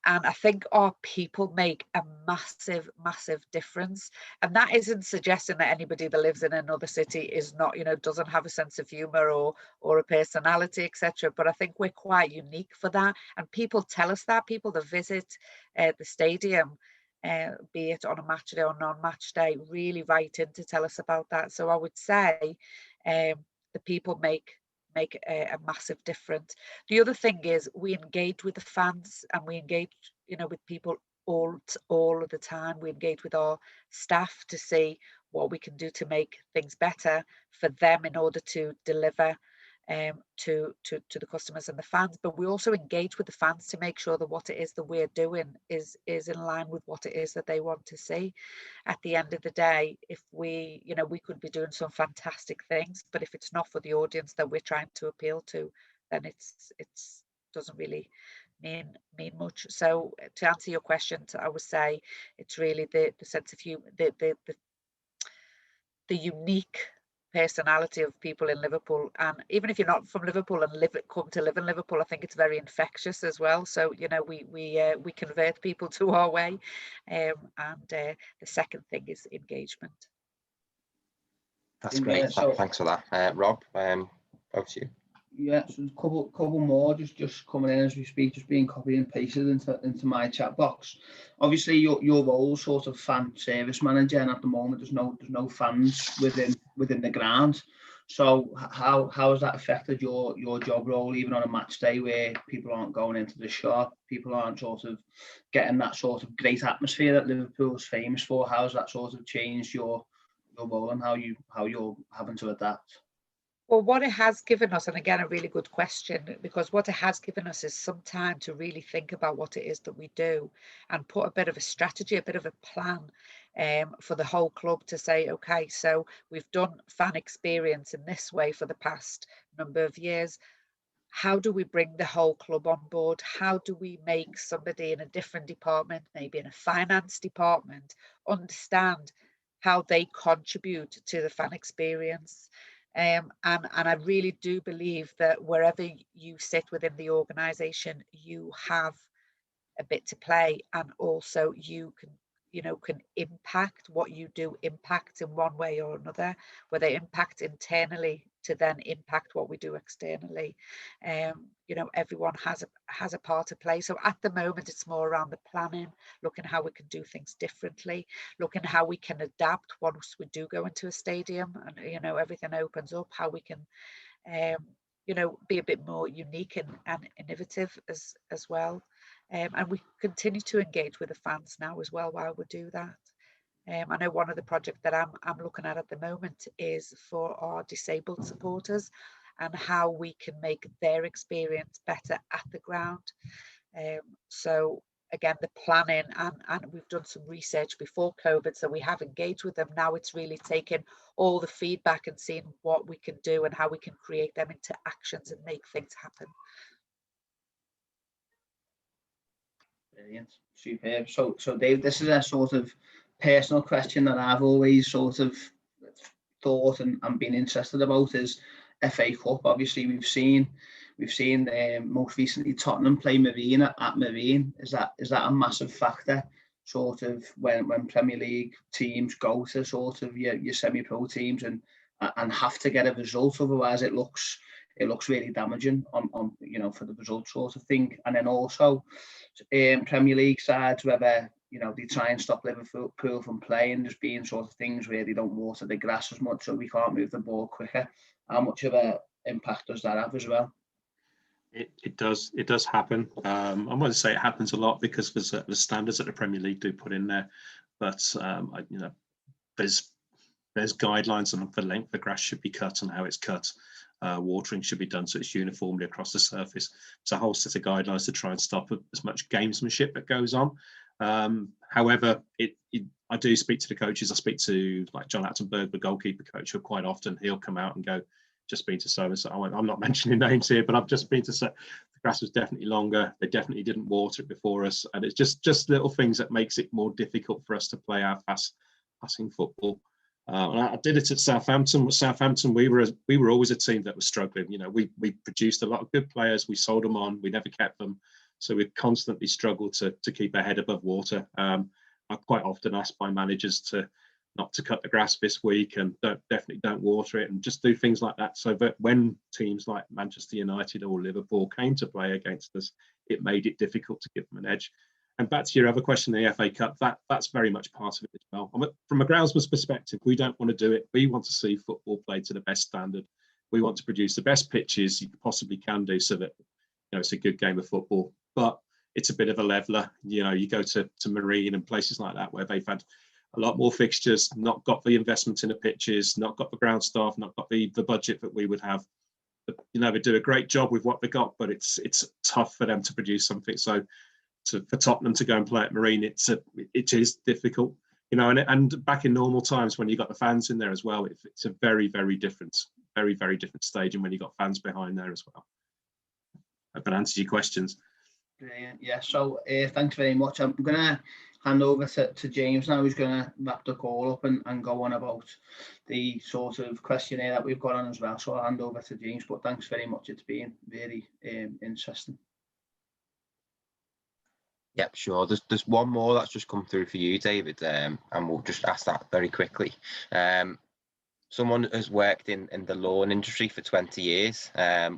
And I think our people make a massive, massive difference. And that isn't suggesting that anybody that lives in another city is not, you know, doesn't have a sense of humor or a personality, etc. But I think we're quite unique for that. And people tell us that, people that visit the stadium, be it on a match day or non-match day, really write in to tell us about that. So I would say the people make a massive difference. The other thing is we engage with the fans, and we engage, you know, with people all of the time. We engage with our staff to see what we can do to make things better for them in order to deliver to the customers and the fans. But we also engage with the fans to make sure that what it is that we're doing is in line with what it is that they want to see. At the end of the day, if we, you know, we could be doing some fantastic things, but if it's not for the audience that we're trying to appeal to, then it's doesn't really mean much. So to answer your question, I would say it's really the sense of humor, the unique personality of people in Liverpool. And even if you're not from Liverpool and come to live in Liverpool, I think it's very infectious as well. So, you know, we convert people to our way. And the second thing is engagement. That's great. So, thanks for that, Rob. Over to you. Yeah, so a couple more just coming in as we speak, just being copied and pasted into my chat box. Obviously, your role sort of fan service manager, and at the moment there's no fans within the ground. So how has that affected your job role, even on a match day where people aren't going into the shop, people aren't sort of getting that sort of great atmosphere that Liverpool's famous for? How has that sort of changed your role and how you're having to adapt? Well, what it has given us, and again, a really good question, because what it has given us is some time to really think about what it is that we do and put a bit of a strategy, a bit of a plan for the whole club to say, okay, so we've done fan experience in this way for the past number of years. How do we bring the whole club on board? How do we make somebody in a different department, maybe in a finance department, understand how they contribute to the fan experience? And I really do believe that wherever you sit within the organisation, you have a bit to play, and also you can, you know, can impact what you do, impact in one way or another, whether impact internally to then impact what we do externally. You know, everyone has a part to play. So at the moment, it's more around the planning, looking how we can do things differently, looking how we can adapt once we do go into a stadium and, you know, everything opens up, how we can you know, be a bit more unique and innovative as well. And we continue to engage with the fans now as well while we do that. I know one of the projects that I'm looking at the moment is for our disabled supporters and how we can make their experience better at the ground. So again, the planning, and we've done some research before COVID, so we have engaged with them. Now it's really taking all the feedback and seeing what we can do and how we can create them into actions and make things happen. Brilliant, superb. So Dave, this is a sort of personal question that I've always sort of thought and been interested about is FA Cup. Obviously, we've seen most recently Tottenham play Marine at Marine. Is that a massive factor, sort of when Premier League teams go to sort of your semi-pro teams and have to get a result, otherwise it looks really damaging on you know, for the result sort of thing. And then also Premier League sides, whether, you know, they try and stop Liverpool from playing, there's being sort of things where they don't water the grass as much, so we can't move the ball quicker. How much of an impact does that have as well? It does happen. I wouldn't say it happens a lot because there's the standards that the Premier League do put in there, but you know, there's guidelines on the length the grass should be cut and how it's cut. Watering should be done so it's uniformly across the surface. It's a whole set of guidelines to try and stop as much gamesmanship that goes on. However, I do speak to the coaches. I speak to like John Attenberg, the goalkeeper coach, who quite often he'll come out and go, just been to so and so. I'm not mentioning names here, but I've just been to so. The grass was definitely longer. They definitely didn't water it before us, and it's just little things that makes it more difficult for us to play our passing football. And I did it at Southampton. With Southampton, we were always a team that was struggling. You know, we produced a lot of good players. We sold them on. We never kept them, so we constantly struggled to keep our head above water. I'm quite often asked by managers not to cut the grass this week and definitely don't water it, and just do things like that. So that when teams like Manchester United or Liverpool came to play against us, it made it difficult to give them an edge. And back to your other question, the FA Cup, that's very much part of it as well. From a groundsman's perspective, we don't want to do it. We want to see football played to the best standard. We want to produce the best pitches you possibly can do, so that it's a good game of football. But it's a bit of a leveler. You go to Marine and places like that where they've had a lot more fixtures, not got the investment in the pitches, not got the ground staff, not got the budget that we would have. But, they do a great job with what they got, but it's tough for them to produce something. So for Tottenham to go and play at Marine, it is difficult, and back in normal times when you got the fans in there as well, it's a very, very different stage, and when you got fans behind there as well. I hope that answers your questions. Brilliant. Yeah, so thanks very much. I'm going to hand over to James now, who's going to wrap the call up and go on about the sort of questionnaire that we've got on as well. So I'll hand over to James, but thanks very much. It's been very interesting. Yep, sure. There's one more that's just come through for you, David, and we'll just ask that very quickly. Someone has worked in the lawn industry for 20 years.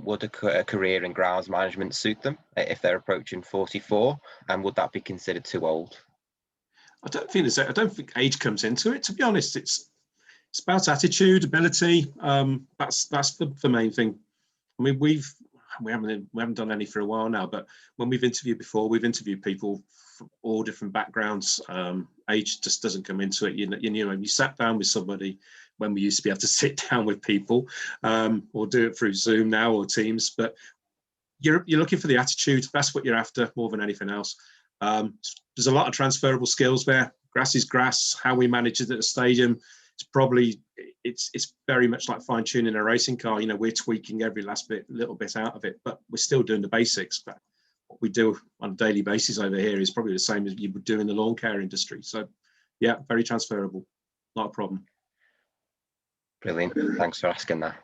Would a career in grounds management suit them if they're approaching 44? And would that be considered too old? I don't think age comes into it. To be honest, it's about attitude, ability. That's the main thing. I mean, we haven't done any for a while now, but when we've interviewed before, we've interviewed people from all different backgrounds. Age just doesn't come into it. You sat down with somebody when we used to be able to sit down with people, or do it through Zoom now or Teams. But you're looking for the attitude. That's what you're after more than anything else. There's a lot of transferable skills there. Grass is grass. How we manage it at the stadium, it's very much like fine tuning a racing car. We're tweaking every little bit out of it, but we're still doing the basics. But what we do on a daily basis over here is probably the same as you would do in the lawn care industry. So yeah, very transferable, not a problem. Brilliant. Thanks for asking that.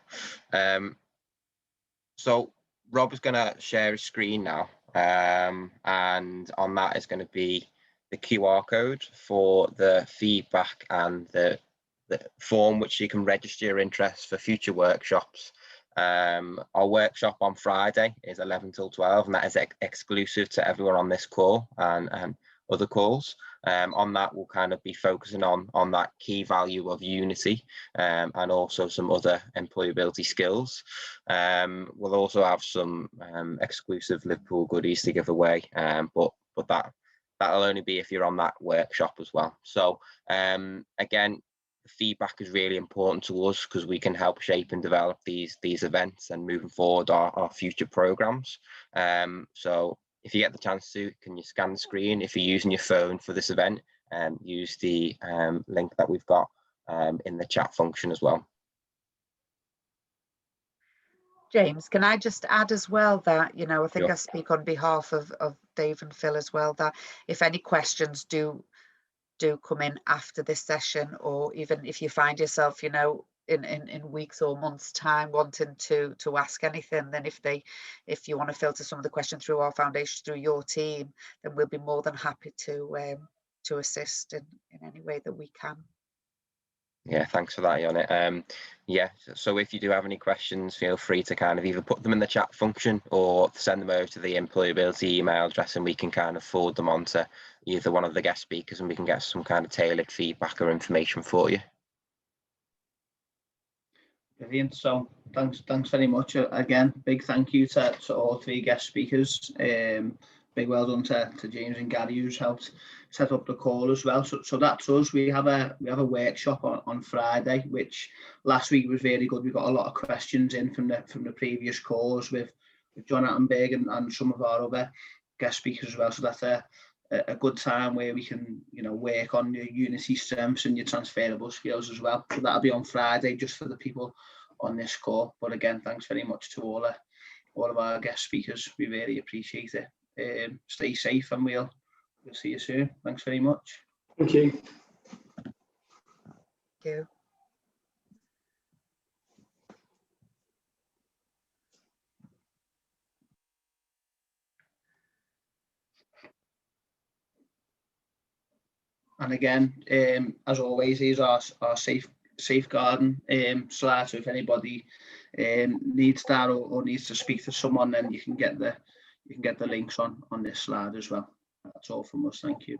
So Rob is going to share his screen now, and on that is going to be the QR code for the feedback and the form which you can register your interest for future workshops. Our workshop on Friday is 11 till 12, and that is exclusive to everyone on this call and other calls. On that, we'll kind of be focusing on that key value of unity, and also some other employability skills. We'll also have some exclusive Liverpool goodies to give away, but that'll only be if you're on that workshop as well. So again, feedback is really important to us because we can help shape and develop these events and moving forward our future programs. So if you get the chance to, can you scan the screen? If you're using your phone for this event, use the link that we've got in the chat function as well. James, can I just add as well that, I think Sure. I speak on behalf of Dave and Phil as well, that if any questions do come in after this session, or even if you find yourself, in weeks or months time wanting to ask anything, then if you want to filter some of the questions through our foundation, through your team, then we'll be more than happy to assist in any way that we can. Yeah, thanks for that, Yonit. Yeah, so if you do have any questions, feel free to kind of either put them in the chat function or send them over to the employability email address, and we can kind of forward them on to either one of the guest speakers, and we can get some kind of tailored feedback or information for you. Brilliant. So thanks very much. Again, big thank you to all three guest speakers. Big well done to James and Gary, who's helped set up the call as well. So that's us. We have a workshop on Friday, which last week was very good. We got a lot of questions in from the previous calls with John Attenberg and some of our other guest speakers as well. So that's a good time where we can work on your unity strengths and your transferable skills as well. So that'll be on Friday, just for the people on this call. But again, thanks very much to all of our guest speakers. We really appreciate it. Stay safe, and we'll see you soon. Thanks very much. Thank you. Thank you. And again, as always, these are our safeguarding slide. So if anybody needs that or needs to speak to someone, then you can get the links on this slide as well. That's all from us. Thank you.